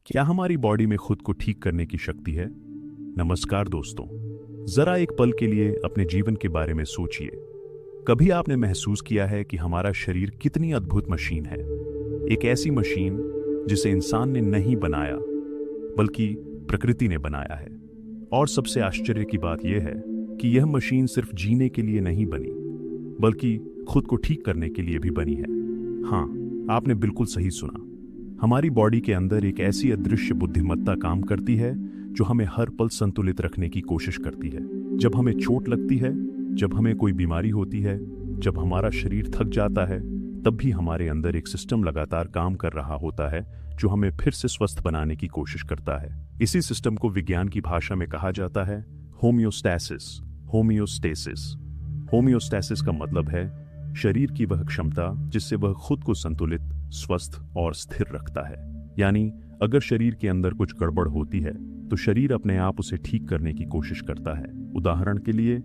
क्या हमारी बॉडी में खुद को ठीक करने की शक्ति है? नमस्कार दोस्तों, जरा एक पल के लिए अपने जीवन के बारे में सोचिए। कभी आपने महसूस किया है कि हमारा शरीर कितनी अद्भुत मशीन है? एक ऐसी मशीन जिसे इंसान ने नहीं बनाया बल्कि प्रकृति ने बनाया है। और सबसे आश्चर्य की बात यह है कि यह मशीन सिर्फ जीने के लिए नहीं बनी बल्कि खुद को ठीक करने के लिए भी बनी है। हाँ, आपने बिल्कुल सही सुना। हमारी बॉडी के अंदर एक ऐसी अदृश्य बुद्धिमत्ता काम करती है जो हमें हर पल संतुलित रखने की कोशिश करती है। जब हमें चोट लगती है, जब हमें कोई बीमारी होती है, जब हमारा शरीर थक जाता है, तब भी हमारे अंदर एक सिस्टम लगातार काम कर रहा होता है जो हमें फिर से स्वस्थ बनाने की कोशिश करता है। इसी सिस्टम को विज्ञान की भाषा में कहा जाता है होम्योस्टैसिस, होम्योस्टेसिस। होम्योस्टैसिस का मतलब है शरीर की वह क्षमता जिससे वह खुद को संतुलित, स्वस्थ और स्थिर रखता है। यानी अगर शरीर के अंदर कुछ गड़बड़ होती है तो शरीर अपने आप उसे ठीक करने की कोशिश करता है। उदाहरण के लिए,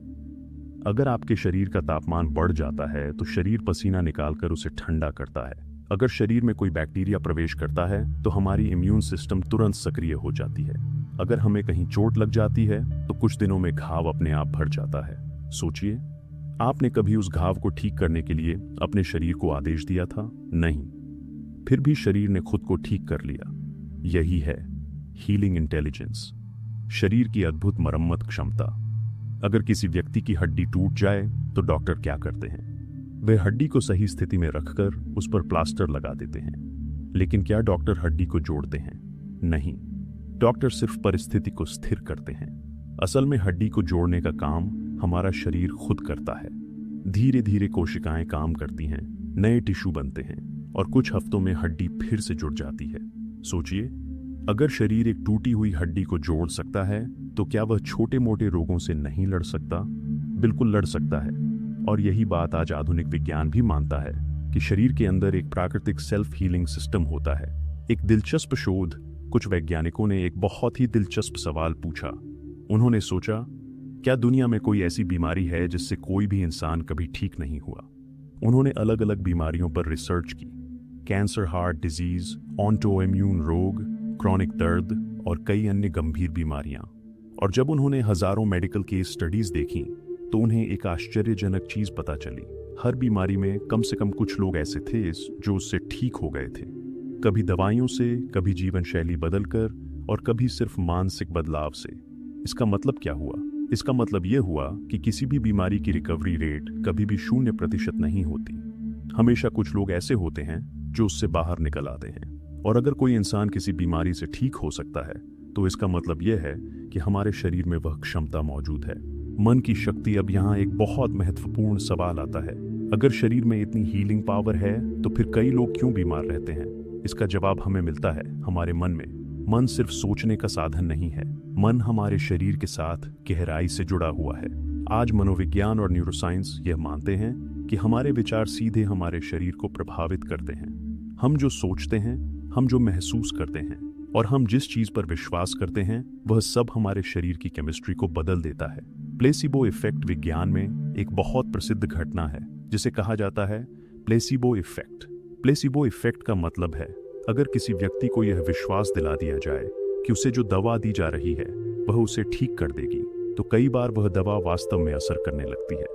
अगर आपके शरीर का तापमान बढ़ जाता है तो शरीर पसीना निकालकर उसे ठंडा करता है। अगर शरीर में कोई बैक्टीरिया प्रवेश करता है तो हमारी इम्यून सिस्टम तुरंत सक्रिय हो जाती है। अगर हमें कहीं चोट लग जाती है तो कुछ दिनों में घाव अपने आप भर जाता है। सोचिए, आपने कभी उस घाव को ठीक करने के लिए अपने शरीर को आदेश दिया था? नहीं, फिर भी शरीर ने खुद को ठीक कर लिया। यही है हीलिंग इंटेलिजेंस, शरीर की अद्भुत मरम्मत क्षमता। अगर किसी व्यक्ति की हड्डी टूट जाए तो डॉक्टर क्या करते हैं? वे हड्डी को सही स्थिति में रखकर उस पर प्लास्टर लगा देते हैं। लेकिन क्या डॉक्टर हड्डी को जोड़ते हैं? नहीं, डॉक्टर सिर्फ परिस्थिति को स्थिर करते हैं। असल में हड्डी को जोड़ने का काम हमारा शरीर खुद करता है। धीरे धीरे कोशिकाएं काम करती हैं, नए टिश्यू बनते हैं और कुछ हफ्तों में हड्डी फिर से जुड़ जाती है। सोचिए, अगर शरीर एक टूटी हुई हड्डी को जोड़ सकता है तो क्या वह छोटे मोटे रोगों से नहीं लड़ सकता? बिल्कुल लड़ सकता है। और यही बात आज आधुनिक विज्ञान भी मानता है कि शरीर के अंदर एक प्राकृतिक सेल्फ हीलिंग सिस्टम होता है। एक दिलचस्प शोध, कुछ वैज्ञानिकों ने एक बहुत ही दिलचस्प सवाल पूछा। उन्होंने सोचा, क्या दुनिया में कोई ऐसी बीमारी है जिससे कोई भी इंसान कभी ठीक नहीं हुआ? उन्होंने अलग अलग बीमारियों पर रिसर्च की, कैंसर, हार्ट डिजीज, ऑटोइम्यून रोग, क्रॉनिक दर्द और कई अन्य गंभीर बीमारियां। और जब उन्होंने हजारों मेडिकल केस स्टडीज देखी तो उन्हें एक आश्चर्यजनक चीज पता चली। हर बीमारी में कम से कम कुछ लोग ऐसे थे जो उससे ठीक हो गए थे, कभी दवाइयों से, कभी जीवन शैली बदलकर और कभी सिर्फ मानसिक बदलाव से। इसका मतलब क्या हुआ? इसका मतलब यह हुआ कि किसी भी बीमारी की रिकवरी रेट कभी भी 0% नहीं होती। हमेशा कुछ लोग ऐसे होते हैं जो उससे बाहर निकल आते हैं। और अगर कोई इंसान किसी बीमारी से ठीक हो सकता है तो इसका मतलब यह है कि हमारे शरीर में वह क्षमता मौजूद है। मन की शक्ति। अब यहाँ एक बहुत महत्वपूर्ण सवाल आता है, अगर शरीर में इतनी हीलिंग पावर है तो फिर कई लोग क्यों बीमार रहते हैं? इसका जवाब हमें मिलता है हमारे मन में। मन सिर्फ सोचने का साधन नहीं है, मन हमारे शरीर के साथ गहराई से जुड़ा हुआ है। आज मनोविज्ञान और न्यूरोसाइंस यह मानते हैं कि हमारे विचार सीधे हमारे शरीर को प्रभावित करते हैं। हम जो सोचते हैं, हम जो महसूस करते हैं और हम जिस चीज पर विश्वास करते हैं, वह सब हमारे शरीर की केमिस्ट्री को बदल देता है। प्लेसिबो इफेक्ट विज्ञान में एक बहुत प्रसिद्ध घटना है जिसे कहा जाता है प्लेसिबो इफेक्ट। प्लेसिबो इफेक्ट का मतलब है, अगर किसी व्यक्ति को यह विश्वास दिला दिया जाए कि उसे जो दवा दी जा रही है वह उसे ठीक कर देगी, तो कई बार वह दवा वास्तव में असर करने लगती है,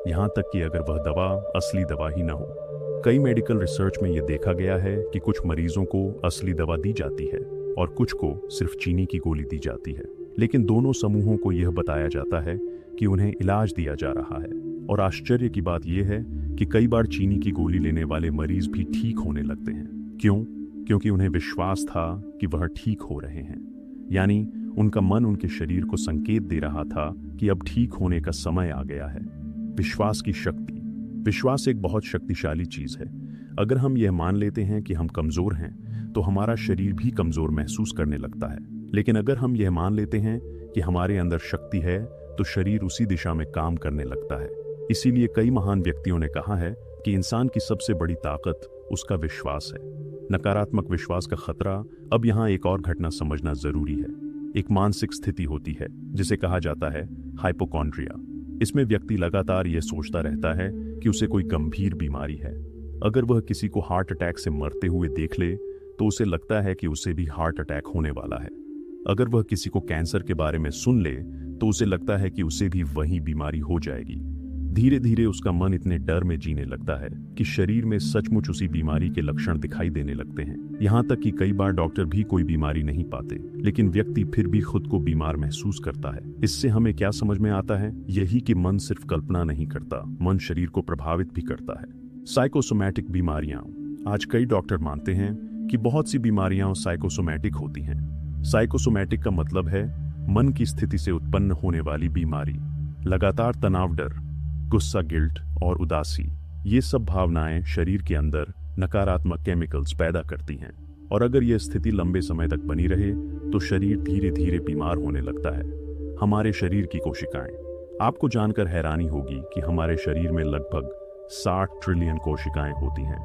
यहाँ तक कि अगर वह दवा असली दवा ही न हो। कई मेडिकल रिसर्च में यह देखा गया है कि कुछ मरीजों को असली दवा दी जाती है और कुछ को सिर्फ चीनी की गोली दी जाती है, लेकिन दोनों समूहों को यह बताया जाता है कि उन्हें इलाज दिया जा रहा है। और आश्चर्य की बात यह है कि कई बार चीनी की गोली लेने वाले मरीज भी ठीक होने लगते हैं। क्यों? क्योंकि उन्हें विश्वास था कि वह ठीक हो रहे हैं। यानी उनका मन उनके शरीर को संकेत दे रहा था कि अब ठीक होने का समय आ गया है। विश्वास की शक्ति। विश्वास एक बहुत शक्तिशाली चीज है। अगर हम यह मान लेते हैं कि हम कमजोर हैं तो हमारा शरीर भी कमजोर महसूस करने लगता है। लेकिन अगर हम यह मान लेते हैं कि हमारे अंदर शक्ति है तो शरीर उसी दिशा में काम करने लगता है। इसीलिए कई महान व्यक्तियों ने कहा है कि इंसान की सबसे बड़ी ताकत उसका विश्वास है। नकारात्मक विश्वास का खतरा। अब यहाँ एक और घटना समझना जरूरी है। एक मानसिक स्थिति होती है जिसे कहा जाता है हाइपोकॉन्ड्रिया। इसमें व्यक्ति लगातार यह सोचता रहता है कि उसे कोई गंभीर बीमारी है। अगर वह किसी को हार्ट अटैक से मरते हुए देख ले तो उसे लगता है कि उसे भी हार्ट अटैक होने वाला है। अगर वह किसी को कैंसर के बारे में सुन ले तो उसे लगता है कि उसे भी वही बीमारी हो जाएगी। धीरे धीरे उसका मन इतने डर में जीने लगता है कि शरीर में सचमुच उसी बीमारी के लक्षण दिखाई देने लगते हैं। यहाँ तक कि कई बार डॉक्टर भी कोई बीमारी नहीं पाते, लेकिन व्यक्ति फिर भी खुद को बीमार महसूस करता है। इससे हमें क्या समझ में आता है? यही कि मन सिर्फ कल्पना नहीं करता, मन शरीर को प्रभावित भी करता है। साइकोसोमैटिक बीमारियां। आज कई डॉक्टर मानते हैं कि बहुत सी बीमारियां साइकोसोमैटिक होती हैं। साइकोसोमैटिक का मतलब है मन की स्थिति से उत्पन्न होने वाली बीमारी। लगातार तनाव, डर, गुस्सा, गिल्ट और उदासी, ये सब भावनाएं शरीर के अंदर नकारात्मक केमिकल्स पैदा करती हैं। और अगर यह स्थिति लंबे समय तक बनी रहे तो शरीर धीरे धीरे बीमार होने लगता है। हमारे शरीर की कोशिकाएं। आपको जानकर हैरानी होगी कि हमारे शरीर में लगभग 60 ट्रिलियन कोशिकाएं होती हैं।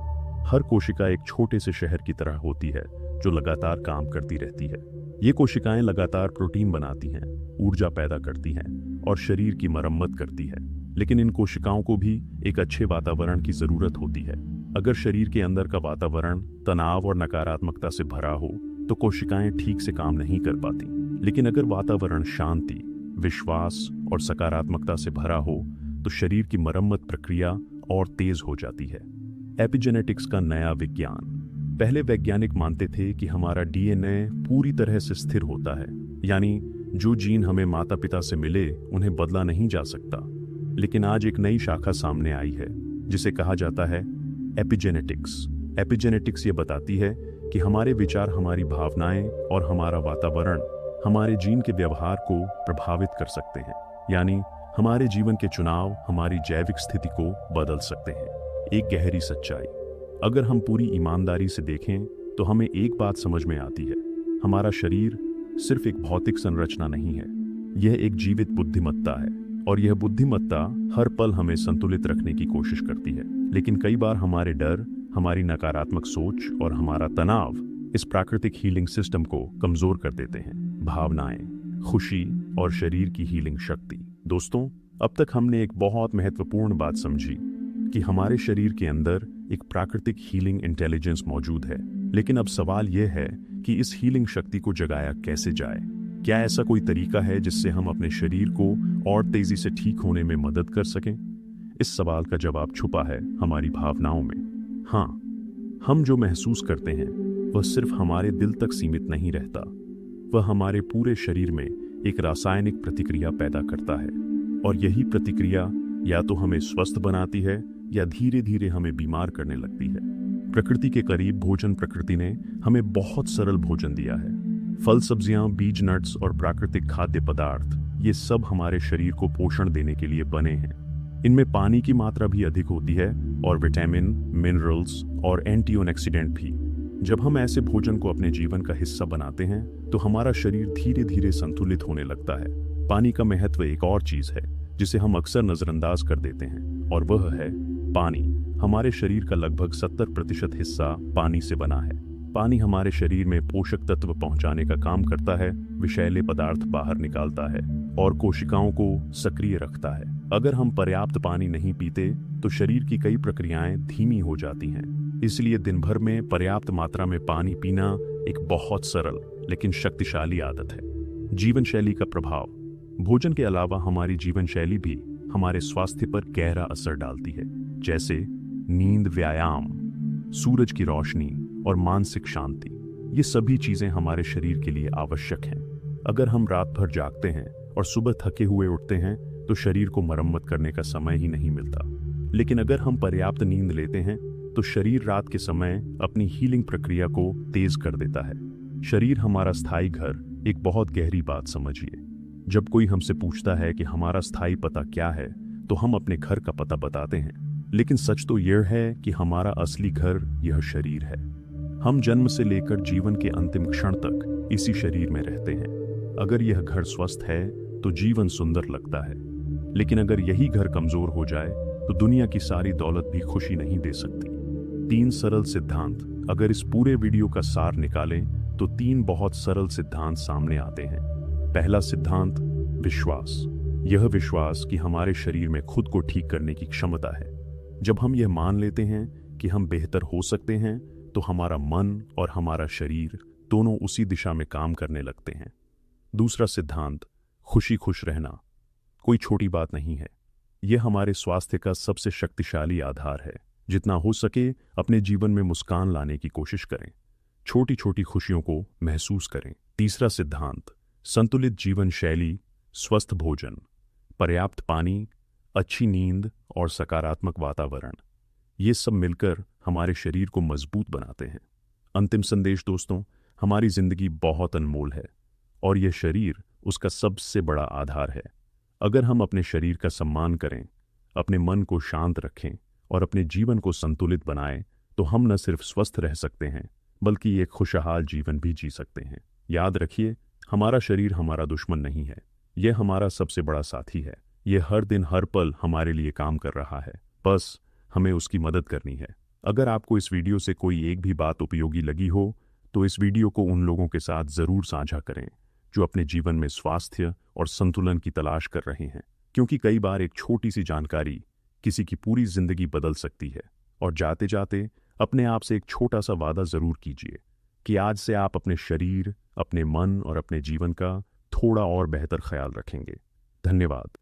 हर कोशिका एक छोटे से शहर की तरह होती है जो लगातार काम करती रहती है। ये कोशिकाएं लगातार प्रोटीन बनाती हैं, ऊर्जा पैदा करती हैं और शरीर की मरम्मत करती है। लेकिन इन कोशिकाओं को भी एक अच्छे वातावरण की जरूरत होती है। अगर शरीर के अंदर का वातावरण तनाव और नकारात्मकता से भरा हो तो कोशिकाएं ठीक से काम नहीं कर पाती। लेकिन अगर वातावरण शांति, विश्वास और सकारात्मकता से भरा हो तो शरीर की मरम्मत प्रक्रिया और तेज हो जाती है। एपिजेनेटिक्स का नया विज्ञान। पहले वैज्ञानिक मानते थे कि हमारा डीएनए पूरी तरह से स्थिर होता है, यानी जो जीन हमें माता पिता से मिले उन्हें बदला नहीं जा सकता। लेकिन आज एक नई शाखा सामने आई है जिसे कहा जाता है एपिजेनेटिक्स। एपिजेनेटिक्स ये बताती है कि हमारे विचार, हमारी भावनाएं और हमारा वातावरण हमारे जीन के व्यवहार को प्रभावित कर सकते हैं। यानी हमारे जीवन के चुनाव हमारी जैविक स्थिति को बदल सकते हैं। एक गहरी सच्चाई। अगर हम पूरी ईमानदारी से देखें तो हमें एक बात समझ में आती है, हमारा शरीर सिर्फ एक भौतिक संरचना नहीं है, यह एक जीवित बुद्धिमत्ता है। और यह बुद्धिमत्ता हर पल हमें संतुलित रखने की कोशिश करती है। लेकिन कई बार हमारे डर, हमारी नकारात्मक सोच और हमारा तनाव इस प्राकृतिक हीलिंग सिस्टम को कमजोर कर देते हैं। भावनाएं, खुशी और शरीर की हीलिंग शक्ति। दोस्तों, अब तक हमने एक बहुत महत्वपूर्ण बात समझी कि हमारे शरीर के अंदर एक प्राकृतिक हीलिंग इंटेलिजेंस मौजूद है। लेकिन अब सवाल यह है कि इस हीलिंग शक्ति को जगाया कैसे जाए? क्या ऐसा कोई तरीका है जिससे हम अपने शरीर को और तेजी से ठीक होने में मदद कर सकें? इस सवाल का जवाब छुपा है हमारी भावनाओं में। हाँ, हम जो महसूस करते हैं वह सिर्फ हमारे दिल तक सीमित नहीं रहता, वह हमारे पूरे शरीर में एक रासायनिक प्रतिक्रिया पैदा करता है। और यही प्रतिक्रिया या तो हमें स्वस्थ बनाती है या धीरे धीरे हमें बीमार करने लगती है। प्रकृति के करीब भोजन। प्रकृति ने हमें बहुत सरल भोजन दिया है। फल, सब्जियां, बीज, नट्स और प्राकृतिक खाद्य पदार्थ, ये सब हमारे शरीर को पोषण देने के लिए बने हैं। इनमें पानी की मात्रा भी अधिक होती है और विटामिन, मिनरल्स और एंटीऑक्सीडेंट भी। जब हम ऐसे भोजन को अपने जीवन का हिस्सा बनाते हैं तो हमारा शरीर धीरे धीरे संतुलित होने लगता है। पानी का महत्व एक और चीज है जिसे हम अक्सर नजरअंदाज कर देते हैं, और वह है पानी। हमारे शरीर का लगभग 70% हिस्सा पानी से बना है। पानी हमारे शरीर में पोषक तत्व पहुंचाने का काम करता है, विषैले पदार्थ बाहर निकालता है और कोशिकाओं को सक्रिय रखता है। अगर हम पर्याप्त पानी नहीं पीते तो शरीर की कई प्रक्रियाएं धीमी हो जाती हैं। इसलिए दिन भर में पर्याप्त मात्रा में पानी पीना एक बहुत सरल लेकिन शक्तिशाली आदत है। जीवन शैली का प्रभाव। भोजन के अलावा हमारी जीवन शैली भी हमारे स्वास्थ्य पर गहरा असर डालती है, जैसे नींद, व्यायाम, सूरज की रोशनी और मानसिक शांति। ये सभी चीजें हमारे शरीर के लिए आवश्यक हैं। अगर हम रात भर जागते हैं और सुबह थके हुए उठते हैं तो शरीर को मरम्मत करने का समय ही नहीं मिलता। लेकिन अगर हम पर्याप्त नींद लेते हैं तो शरीर रात के समय अपनी हीलिंग प्रक्रिया को तेज कर देता है। शरीर हमारा स्थायी घर। एक बहुत गहरी बात समझिए, जब कोई हमसे पूछता है कि हमारा स्थायी पता क्या है तो हम अपने घर का पता बताते हैं, लेकिन सच तो यह है कि हमारा असली घर यह शरीर है। हम जन्म से लेकर जीवन के अंतिम क्षण तक इसी शरीर में रहते हैं। अगर यह घर स्वस्थ है तो जीवन सुंदर लगता है, लेकिन अगर यही घर कमजोर हो जाए तो दुनिया की सारी दौलत भी खुशी नहीं दे सकती। 3 सरल सिद्धांत। अगर इस पूरे वीडियो का सार निकालें तो 3 बहुत सरल सिद्धांत सामने आते हैं। पहला सिद्धांत, विश्वास। यह विश्वास कि हमारे शरीर में खुद को ठीक करने की क्षमता है। जब हम यह मान लेते हैं कि हम बेहतर हो सकते हैं तो हमारा मन और हमारा शरीर दोनों उसी दिशा में काम करने लगते हैं। दूसरा सिद्धांत, खुश रहना कोई छोटी बात नहीं है। यह हमारे स्वास्थ्य का सबसे शक्तिशाली आधार है। जितना हो सके अपने जीवन में मुस्कान लाने की कोशिश करें, छोटी छोटी खुशियों को महसूस करें। तीसरा सिद्धांत, संतुलित जीवन शैली, स्वस्थ भोजन, पर्याप्त पानी, अच्छी नींद और सकारात्मक वातावरण, ये सब मिलकर हमारे शरीर को मजबूत बनाते हैं। अंतिम संदेश दोस्तों, हमारी जिंदगी बहुत अनमोल है और यह शरीर उसका सबसे बड़ा आधार है। अगर हम अपने शरीर का सम्मान करें, अपने मन को शांत रखें और अपने जीवन को संतुलित बनाएं, तो हम न सिर्फ स्वस्थ रह सकते हैं बल्कि एक खुशहाल जीवन भी जी सकते हैं। याद रखिए, हमारा शरीर हमारा दुश्मन नहीं है, यह हमारा सबसे बड़ा साथी है। यह हर दिन हर पल हमारे लिए काम कर रहा है, बस हमें उसकी मदद करनी है। अगर आपको इस वीडियो से कोई एक भी बात उपयोगी लगी हो तो इस वीडियो को उन लोगों के साथ ज़रूर साझा करें जो अपने जीवन में स्वास्थ्य और संतुलन की तलाश कर रहे हैं, क्योंकि कई बार एक छोटी सी जानकारी किसी की पूरी जिंदगी बदल सकती है। और जाते जाते अपने आप से एक छोटा सा वादा ज़रूर कीजिए कि आज से आप अपने शरीर, अपने मन और अपने जीवन का थोड़ा और बेहतर ख्याल रखेंगे। धन्यवाद।